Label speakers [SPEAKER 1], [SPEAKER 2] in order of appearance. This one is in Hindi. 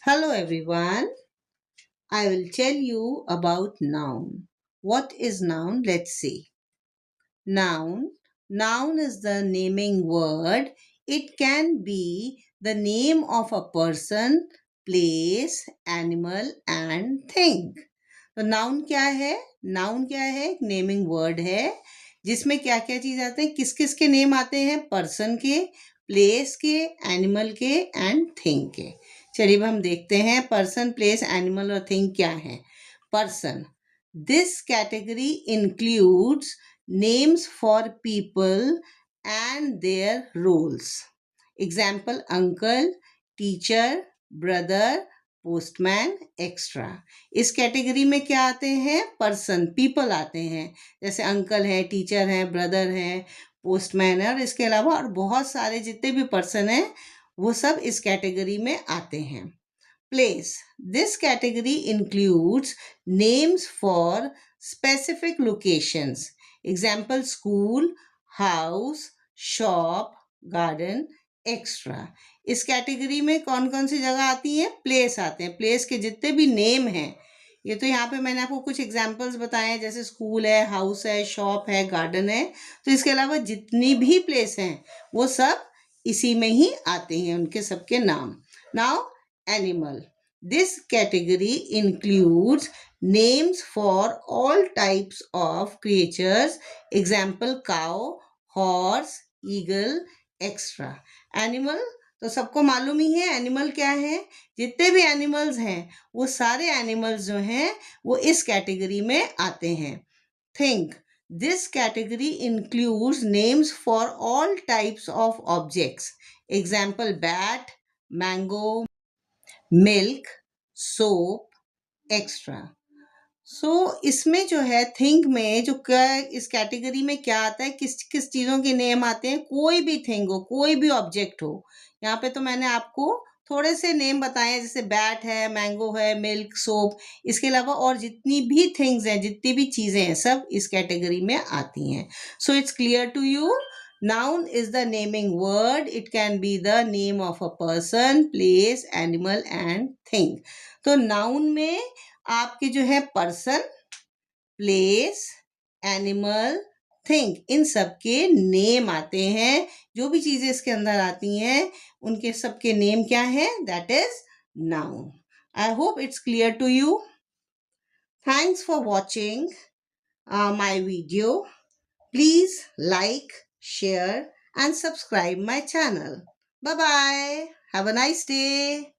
[SPEAKER 1] Hello everyone. I will tell you about noun. What is noun? Let's see. Noun. Noun is the naming word. It can be the name of a person, place, animal and thing. तो नाउन क्या है? नाउन क्या है? एक नेमिंग वर्ड है जिसमें क्या क्या चीज आते हैं, किस किस के नेम आते हैं? पर्सन के, प्लेस के, एनिमल के एंड थिंग के। चलिए हम देखते हैं पर्सन, प्लेस, एनिमल और थिंग क्या है। Person, this category includes names for people and their roles. Example, uncle, teacher, brother, postman extra. इस कैटेगरी में क्या आते हैं? पर्सन, पीपल आते हैं, जैसे अंकल है, टीचर है, ब्रदर है, पोस्टमैन है और इसके अलावा और बहुत सारे जितने भी पर्सन हैं वो सब इस कैटेगरी में आते हैं। Place, this category includes names for specific locations. Example, school, house, shop, garden extra. इस कैटेगरी में कौन कौन सी जगह आती है? प्लेस आते हैं। प्लेस के जितने भी नेम हैं, ये तो यहाँ पे मैंने आपको कुछ एग्जांपल्स बताए हैं, जैसे स्कूल है, हाउस है, शॉप है, गार्डन है। तो इसके अलावा जितनी भी प्लेस हैं वो सब इसी में ही आते हैं, उनके सबके नाम। Now animal, this category includes names for all types of creatures. Example, cow, horse, eagle, extra. Animal तो सबको मालूम ही है, एनिमल क्या है? जितने भी एनिमल्स हैं वो सारे एनिमल्स जो हैं वो इस कैटेगरी में आते हैं। Think, this category includes names for all types of objects. Example, bat, mango, milk, soap extra. इसमें जो है थिंक में जो क्या, इस कैटेगरी में क्या आता है, किस किस चीज़ों के नेम आते हैं? कोई भी थिंग हो, कोई भी ऑब्जेक्ट हो। यहाँ पे तो मैंने आपको थोड़े से नेम बताए हैं, जैसे बैट है, मैंगो है, मिल्क, सोप। इसके अलावा और जितनी भी थिंग्स हैं, जितनी भी चीज़ें हैं, सब इस कैटेगरी में आती हैं। So it's clear to you. Noun is the naming word. It can be the name of a person, place, animal and thing. तो नाउन में आपके जो है पर्सन, प्लेस, एनिमल, थिंग, इन सब के नेम आते हैं। जो भी चीजें इसके अंदर आती हैं उनके सबके नेम क्या है? That is noun. I hope it's clear to you. Thanks for watching my video. Please like, share and subscribe my channel. Bye bye, have a nice day.